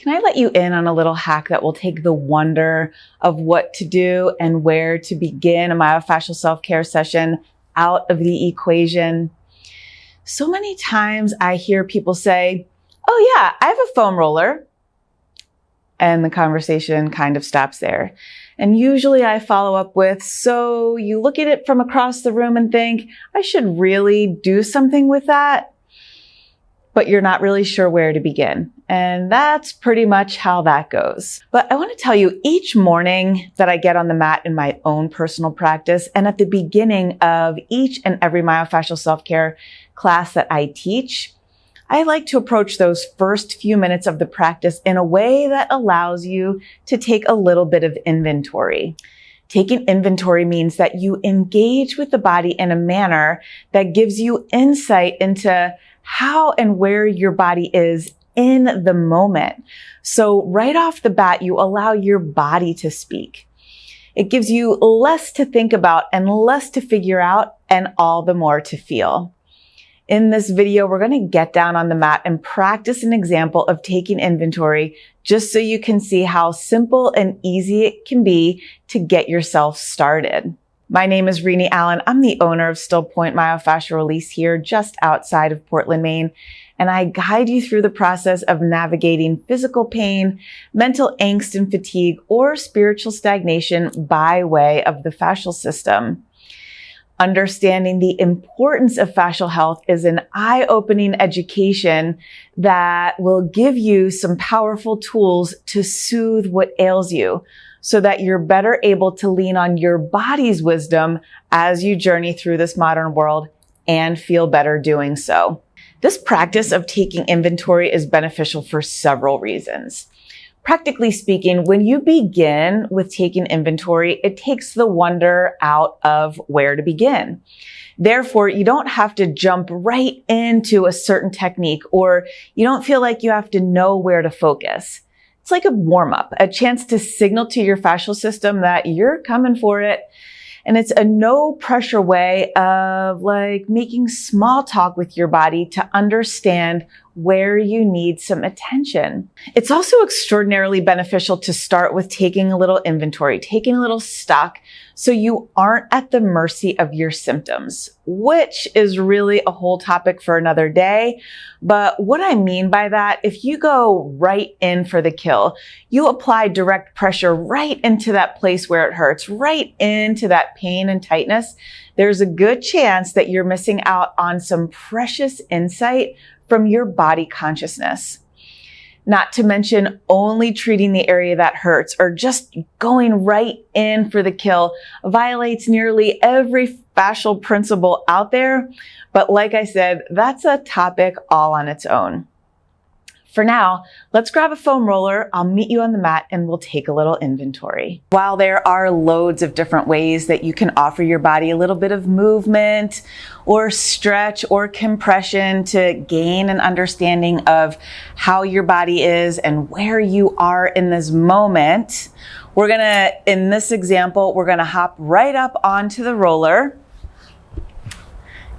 Can I let you in on a little hack that will take the wonder of what to do and where to begin a myofascial self-care session out of the equation? So many times I hear people say, "Oh yeah, I have a foam roller." And the conversation kind of stops there. And usually I follow up with, "So you look at it from across the room and think, I should really do something with that?" But you're not really sure where to begin. And that's pretty much how that goes. But I want to tell you, each morning that I get on the mat in my own personal practice, and at the beginning of each and every myofascial self-care class that I teach, I like to approach those first few minutes of the practice in a way that allows you to take a little bit of inventory. Taking inventory means that you engage with the body in a manner that gives you insight into how and where your body is in the moment. So right off the bat, you allow your body to speak. It gives you less to think about and less to figure out, and all the more to feel. In this video, we're going to get down on the mat and practice an example of taking inventory, just so you can see how simple and easy it can be to get yourself started. My name is Renee Allen. I'm the owner of Still Point Myofascial Release here just outside of Portland, Maine. And I guide you through the process of navigating physical pain, mental angst and fatigue, or spiritual stagnation by way of the fascial system. Understanding the importance of fascial health is an eye-opening education that will give you some powerful tools to soothe what ails you, so that you're better able to lean on your body's wisdom as you journey through this modern world and feel better doing so. This practice of taking inventory is beneficial for several reasons. Practically speaking, when you begin with taking inventory, it takes the wonder out of where to begin. Therefore, you don't have to jump right into a certain technique, or you don't feel like you have to know where to focus. It's like a warm-up, a chance to signal to your fascial system that you're coming for it. And it's a no pressure way of like making small talk with your body to understand where you need some attention. It's also extraordinarily beneficial to start with taking a little inventory, taking a little stock, so you aren't at the mercy of your symptoms, which is really a whole topic for another day. But what I mean by that, if you go right in for the kill, you apply direct pressure right into that place where it hurts, right into that pain and tightness, there's a good chance that you're missing out on some precious insight from your body consciousness. Not to mention only treating the area that hurts or just going right in for the kill violates nearly every fascial principle out there. But like I said, that's a topic all on its own. For now, let's grab a foam roller. I'll meet you on the mat and we'll take a little inventory. While there are loads of different ways that you can offer your body a little bit of movement or stretch or compression to gain an understanding of how your body is and where you are in this moment, in this example, we're gonna hop right up onto the roller.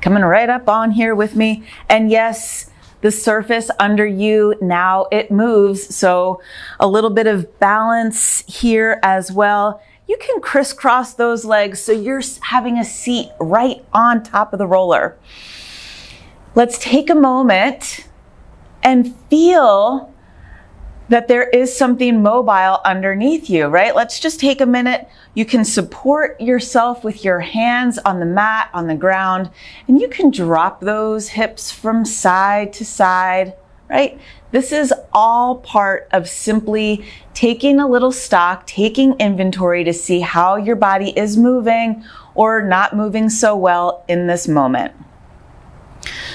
Coming right up on here with me. And yes, the surface under you, now it moves. So a little bit of balance here as well. You can crisscross those legs so you're having a seat right on top of the roller. Let's take a moment and feel that there is something mobile underneath you, right? Let's just take a minute. You can support yourself with your hands on the mat, on the ground, and you can drop those hips from side to side, right? This is all part of simply taking a little stock, taking inventory to see how your body is moving or not moving so well in this moment.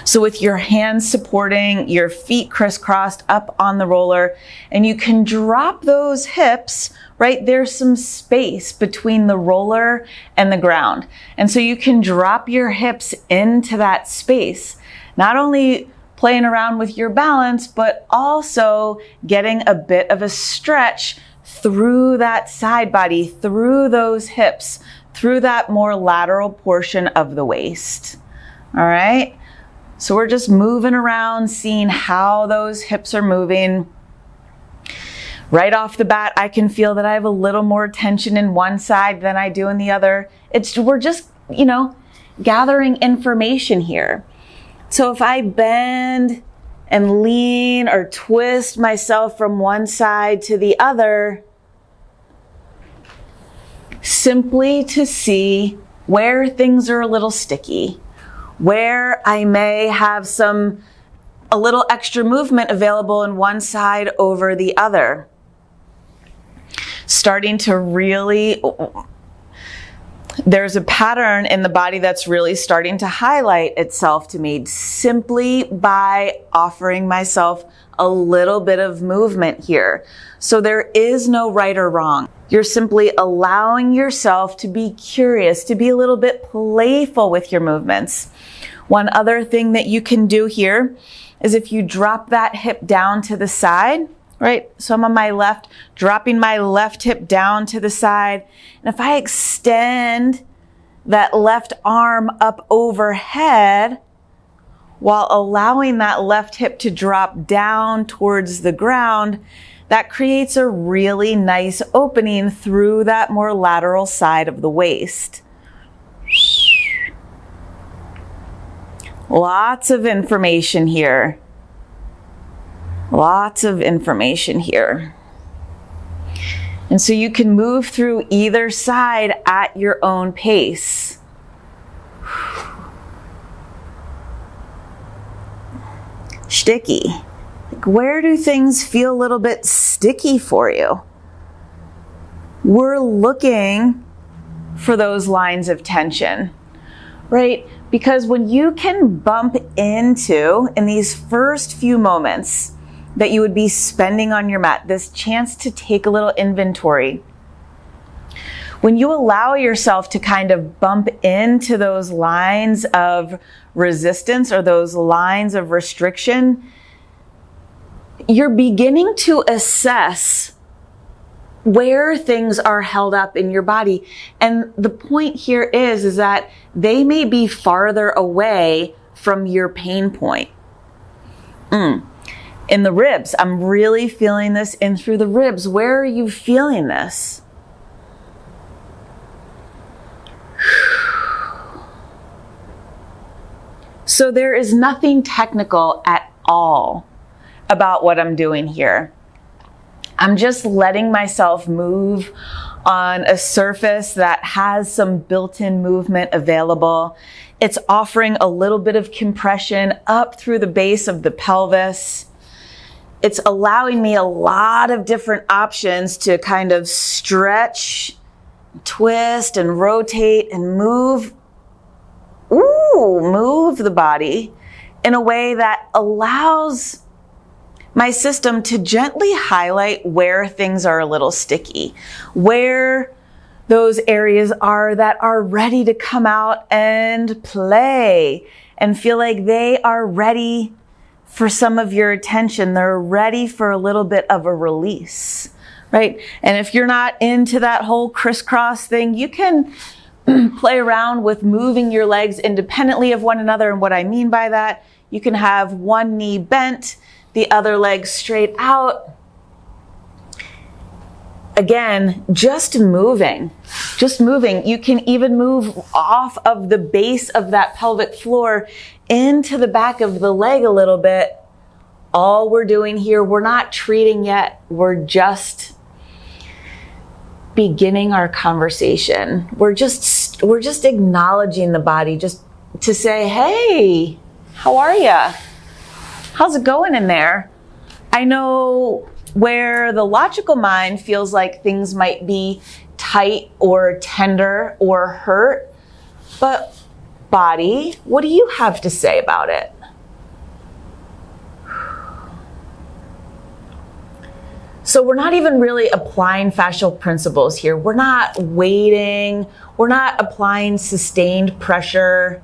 So with your hands supporting, your feet crisscrossed up on the roller, and you can drop those hips, right? There's some space between the roller and the ground. And so you can drop your hips into that space, not only playing around with your balance, but also getting a bit of a stretch through that side body, through those hips, through that more lateral portion of the waist. All right. So we're just moving around, seeing how those hips are moving. Right off the bat, I can feel that I have a little more tension in one side than I do in the other. We're just, gathering information here. So if I bend and lean or twist myself from one side to the other, simply to see where things are a little sticky, where I may have a little extra movement available in one side over the other. Starting to really, there's a pattern in the body that's really starting to highlight itself to me simply by offering myself a little bit of movement here. So there is no right or wrong. You're simply allowing yourself to be curious, to be a little bit playful with your movements. One other thing that you can do here is if you drop that hip down to the side, right? So I'm on my left, dropping my left hip down to the side. And if I extend that left arm up overhead while allowing that left hip to drop down towards the ground, that creates a really nice opening through that more lateral side of the waist. Lots of information here. Lots of information here. And so you can move through either side at your own pace. Sticky. Like, where do things feel a little bit sticky for you? We're looking for those lines of tension, right? Because when you can bump into, in these first few moments that you would be spending on your mat, this chance to take a little inventory, when you allow yourself to kind of bump into those lines of resistance or those lines of restriction, you're beginning to assess where things are held up in your body. And the point here is that they may be farther away from your pain point. In the ribs, I'm really feeling this in through the ribs. Where are you feeling this? So there is nothing technical at all about what I'm doing here. I'm just letting myself move on a surface that has some built-in movement available. It's offering a little bit of compression up through the base of the pelvis. It's allowing me a lot of different options to kind of stretch, twist, and rotate and move the body in a way that allows my system to gently highlight where things are a little sticky, where those areas are that are ready to come out and play and feel like they are ready for some of your attention. They're ready for a little bit of a release, right? And if you're not into that whole crisscross thing, you can play around with moving your legs independently of one another. And what I mean by that, you can have one knee bent, the other leg straight out. Again, just moving. You can even move off of the base of that pelvic floor into the back of the leg a little bit. All we're doing here, we're not treating yet. We're just beginning our conversation. We're just acknowledging the body, just to say, hey, how are ya? How's it going in there? I know where the logical mind feels like things might be tight or tender or hurt, but body, what do you have to say about it? So we're not even really applying fascial principles here. We're not waiting. We're not applying sustained pressure.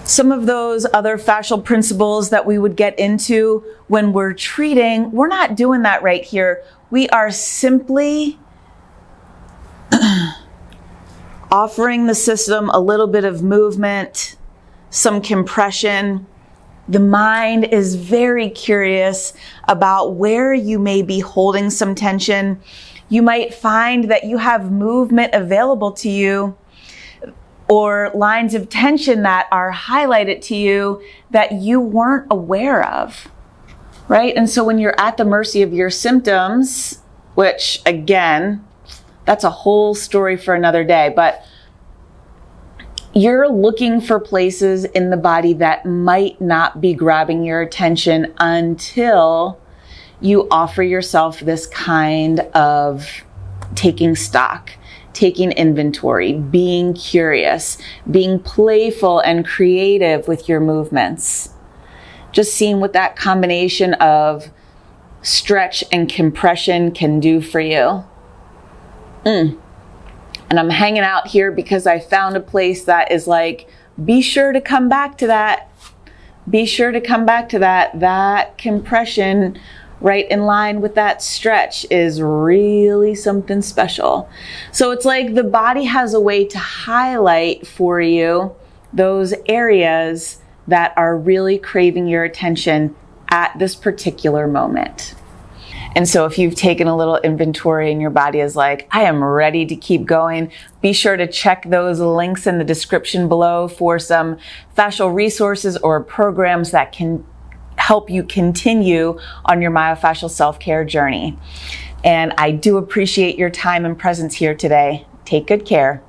Some of those other fascial principles that we would get into when we're treating, we're not doing that right here. We are simply offering the system a little bit of movement, some compression, The mind is very curious about where you may be holding some tension. You might find that you have movement available to you or lines of tension that are highlighted to you that you weren't aware of, right? And so when you're at the mercy of your symptoms, which again, that's a whole story for another day, but you're looking for places in the body that might not be grabbing your attention until you offer yourself this kind of taking stock, taking inventory, being curious, being playful and creative with your movements. Just seeing what that combination of stretch and compression can do for you. And I'm hanging out here because I found a place that is like, be sure to come back to that. Be sure to come back to that. That compression right in line with that stretch is really something special. So it's like the body has a way to highlight for you those areas that are really craving your attention at this particular moment. And so if you've taken a little inventory and your body is like, I am ready to keep going, be sure to check those links in the description below for some fascial resources or programs that can help you continue on your myofascial self-care journey. And I do appreciate your time and presence here today. Take good care.